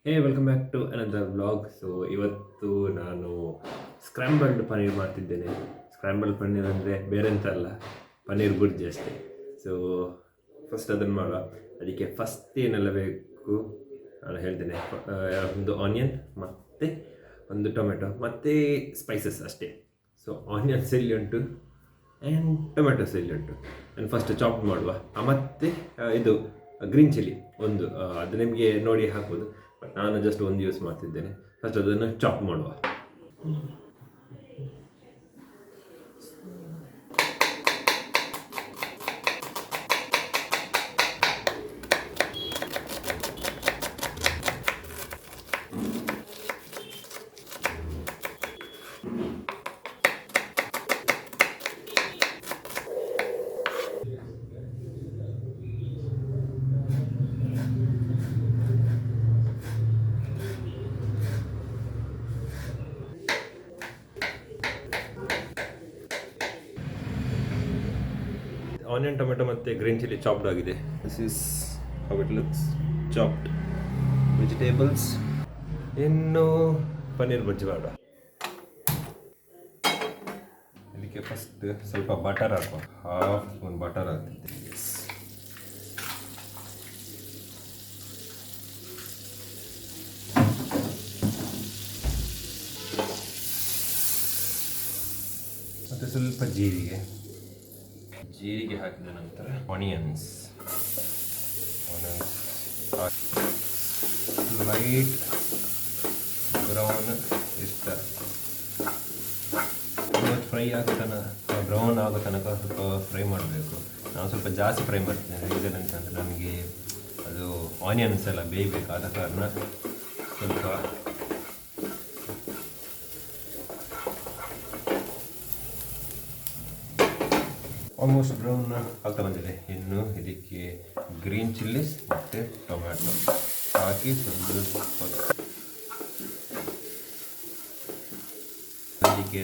Hey welcome back to another vlog. So ಇವತ್ತು ನಾನು scrambled paneer ಮಾಡ್ತಿದ್ದೇನೆ. ಸ್ಕ್ರ್ಯಾಂಬಲ್ಡ್ ಪನ್ನೀರ್ ಅಂದರೆ ಬೇರೆ ಎಂತ ಅಲ್ಲ, ಪನ್ನೀರ್ ಬುರ್ಜಿ ಅಷ್ಟೇ. ಸೊ ಫಸ್ಟ್ ಅದನ್ನು ಮಾಡುವ. ಅದಕ್ಕೆ ಫಸ್ಟ್ ಏನೆಲ್ಲ ಬೇಕು ನಾನು ಹೇಳ್ತೇನೆ. ಒಂದು ಆನಿಯನ್ ಮತ್ತು ಒಂದು ಟೊಮೆಟೊ ಮತ್ತು ಸ್ಪೈಸಸ್ ಅಷ್ಟೇ. ಸೊ ಆನಿಯನ್ಸ್ ಎಲ್ಲಿ ಉಂಟು ಆ್ಯಂಡ್ ಟೊಮೆಟೊಸ್ ಎಲ್ಲಿ ಉಂಟು, ನಾನು ಫಸ್ಟ್ ಚಾಪ್ ಮಾಡುವ. ಮತ್ತು ಇದು ಗ್ರೀನ್ ಚಿಲ್ಲಿ ಒಂದು, ಅದು ನಿಮಗೆ ನೋಡಿ ಹಾಕ್ಬೋದು, ಬಟ್ ನಾನು ಜಸ್ಟ್ ಒಂದು ಯೂಸ್ ಮಾಡ್ತಿದ್ದೇನೆ. ಫಸ್ಟ್ ಅದನ್ನು ಚಾಪ್ ಮಾಡುವ. ಆನಿಯನ್, ಟೊಮೆಟೊ ಮತ್ತು ಗ್ರೀನ್ ಚಿಲ್ಲಿ ಚಾಪ್ಡ್ ಆಗಿದೆ. This is how it looks, chopped vegetables. ಇನ್ನು ಪನ್ನೀರ್ ಬಜ್ಜಿ ಮಾಡುವ. ಇದಕ್ಕೆ ಫಸ್ಟ್ ಸ್ವಲ್ಪ ಬಟರ್ ಹಾಕುವ. ಹಾಫ್ ಸ್ಪೂನ್ ಬಟರ್ ಹಾಕ್ತಿದ್ದೆ. ಮತ್ತು ಸ್ವಲ್ಪ ಜೀರಿಗೆ ಹಾಕಿದ ನಂತರ ಆನಿಯನ್ಸ್ ಲೈಟ್ ಬ್ರೌನ್ ಇಷ್ಟ ಫ್ರೈ ಆಗೋ ತನಕ, ಬ್ರೌನ್ ಆಗೋ ತನಕ ಸ್ವಲ್ಪ ಫ್ರೈ ಮಾಡಬೇಕು. ನಾನು ಸ್ವಲ್ಪ ಜಾಸ್ತಿ ಫ್ರೈ ಮಾಡ್ತಿದ್ದೇನೆ. ರೀಸನ್ ಅಂತಂದರೆ ನನಗೆ ಅದು ಆನಿಯನ್ಸ್ ಎಲ್ಲ ಬೇಯಬೇಕು, ಆದ ಕಾರಣ ಸ್ವಲ್ಪ ಆಲ್ಮೋಸ್ಟ್ ಬ್ರೌನ್ ಆಗ್ತಾ ಬಂದಿದೆ. ಇನ್ನು ಇದಕ್ಕೆ ಗ್ರೀನ್ ಚಿಲ್ಲೀಸ್ ಮತ್ತು ಟೊಮ್ಯಾಟೊ ಹಾಕಿ ಅದಕ್ಕೆ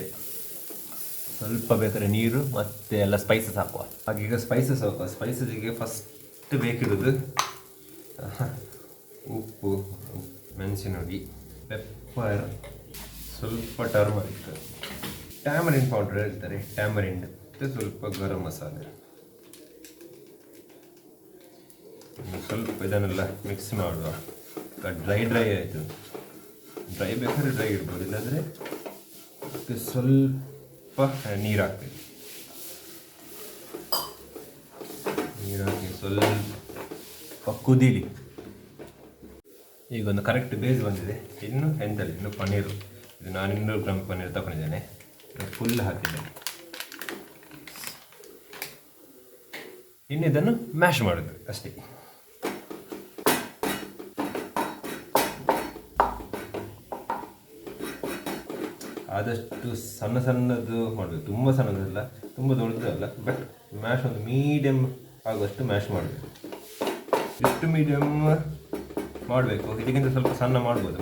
ಸ್ವಲ್ಪ ಬೇಕಾದ್ರೆ ನೀರು ಮತ್ತು ಎಲ್ಲ ಸ್ಪೈಸಸ್ ಹಾಕುವ. ಹಾಗೀಗ ಸ್ಪೈಸಸ್ ಹಾಕುವ. ಸ್ಪೈಸಸ್ಗೆ ಫಸ್ಟ್ ಬೇಕಿರೋದು ಉಪ್ಪು, ಮೆಣಸಿನ ಹುಡಿ, ಪೆಪ್ಪರ್, ಸ್ವಲ್ಪ ಟರ್ಮರಿಕ್, ಟ್ಯಾಮರಿನ್ ಪೌಡ್ರ್ ಹೇಳ್ತಾರೆ, ಟ್ಯಾಮರಿಂಡ್, ಮತ್ತು ಸ್ವಲ್ಪ ಗರಂ ಮಸಾಲೆ. ಸ್ವಲ್ಪ ಇದನ್ನೆಲ್ಲ ಮಿಕ್ಸ್ ಮಾಡುವ. ಡ್ರೈ ಆಯಿತು. ಡ್ರೈ ಬೇಕಾದ್ರೆ ಡ್ರೈ ಇಡ್ಬೋದು, ಇಲ್ಲಾಂದರೆ ಸ್ವಲ್ಪ ನೀರು ಹಾಕ್ಬೇಕು. ನೀರು ಹಾಕಿ ಸ್ವಲ್ಪ ಕುದೀಲಿ. ಈಗ ಒಂದು ಕರೆಕ್ಟ್ ಬೇಸ್ ಬಂದಿದೆ. ಇನ್ನು ಎಂತಲ್ಲ, ಇನ್ನು ಪನ್ನೀರು. ಇದು ನಾನು 200 ಗ್ರಾಮ್ ಪನ್ನೀರ್ ತಗೊಂಡಿದ್ದೇನೆ. ಫುಲ್ ಹಾಕಿದ್ದೇನೆ. ಇನ್ನು ಇದನ್ನು ಮ್ಯಾಶ್ ಮಾಡೋದು ಅಷ್ಟೇ. ಆದಷ್ಟು ಸಣ್ಣದು ಮಾಡಬೇಕು. ತುಂಬ ಸಣ್ಣದಲ್ಲ, ತುಂಬ ದೊಡ್ಡದಲ್ಲ, ಬಟ್ ಮ್ಯಾಶ್ ಒಂದು ಮೀಡಿಯಮ್ ಆಗುವಷ್ಟು ಮ್ಯಾಶ್ ಮಾಡಬೇಕು. ಎಷ್ಟು ಮೀಡಿಯಮ್ ಮಾಡಬೇಕು, ಇದಕ್ಕಿಂತ ಸ್ವಲ್ಪ ಸಣ್ಣ ಮಾಡ್ಬೋದು.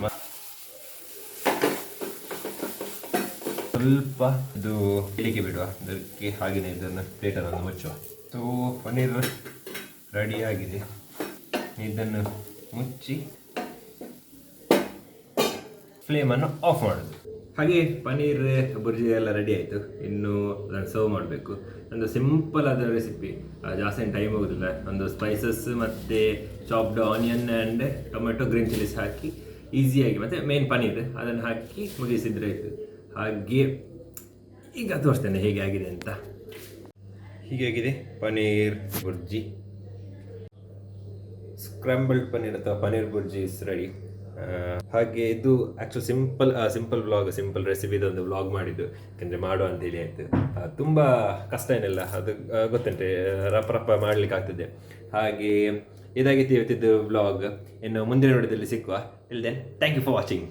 ಸ್ವಲ್ಪ ಇದು ಇಳಿಕೆ ಬಿಡುವ. ಅದಕ್ಕೆ ಹಾಗೆಯೇ ಇದನ್ನು ಪ್ಲೇಟನ್ನು ಮುಚ್ಚುವ. ಸೊ ಪನ್ನೀರ್ ರೆಡಿಯಾಗಿದೆ. ಇದನ್ನು ಮುಚ್ಚಿ ಫ್ಲೇಮನ್ನು ಆಫ್ ಮಾಡೋದು. ಹಾಗೆ ಪನ್ನೀರ್ ಬುರ್ಜಿ ಎಲ್ಲ ರೆಡಿ ಆಯಿತು. ಇನ್ನು ಅದನ್ನು ಸರ್ವ್ ಮಾಡಬೇಕು. ಒಂದು ಸಿಂಪಲ್ ಆದ ರೆಸಿಪಿ, ಜಾಸ್ತಿ ಟೈಮ್ ಹೋಗೋದಿಲ್ಲ. ಒಂದು ಸ್ಪೈಸಸ್ ಮತ್ತು chopped onion and tomato, green chillies ಹಾಕಿ ಈಸಿಯಾಗಿ, ಮತ್ತು ಮೇನ್ ಪನ್ನೀರ್ ಅದನ್ನು ಹಾಕಿ ಮುಗಿಸಿದ್ರೆ ಆಯಿತು. ಹಾಗೆ ಈಗ ತೋರಿಸ್ತೇನೆ ಹೇಗೆ ಆಗಿದೆ ಅಂತ. ಹೀಗಾಗಿದೆ ಪನ್ನೀರ್ ಬುರ್ಜಿ. ಸ್ಕ್ರಾಂಬಲ್ಡ್ ಪನ್ನೀರ್ ಅಥವಾ ಪನ್ನೀರ್ ಬುರ್ಜಿ ಇಸ್ ರೆಡಿ. ಹಾಗೆ ಇದು actually simple vlog, simple recipe. ಇದೊಂದು ವ್ಲಾಗ್ ಮಾಡಿದ್ದು, ಯಾಕೆಂದರೆ ಮಾಡುವ ಅಂತೇಳಿ ಆಯಿತು. ತುಂಬ ಕಷ್ಟ ಏನಿಲ್ಲ, ಅದು ಗೊತ್ತುಂಟೆ, ರಪ್ಪ ಮಾಡಲಿಕ್ಕೆ ಆಗ್ತದೆ. ಹಾಗೆ ಇದಾಗಿತ್ತು ಇವತ್ತಿದ್ದು ವ್ಲಾಗ್. ಇನ್ನು ಮುಂದಿನ ವಿಡಿಯೋದಲ್ಲಿ ಸಿಕ್ಕುವ. Till then thank you for watching.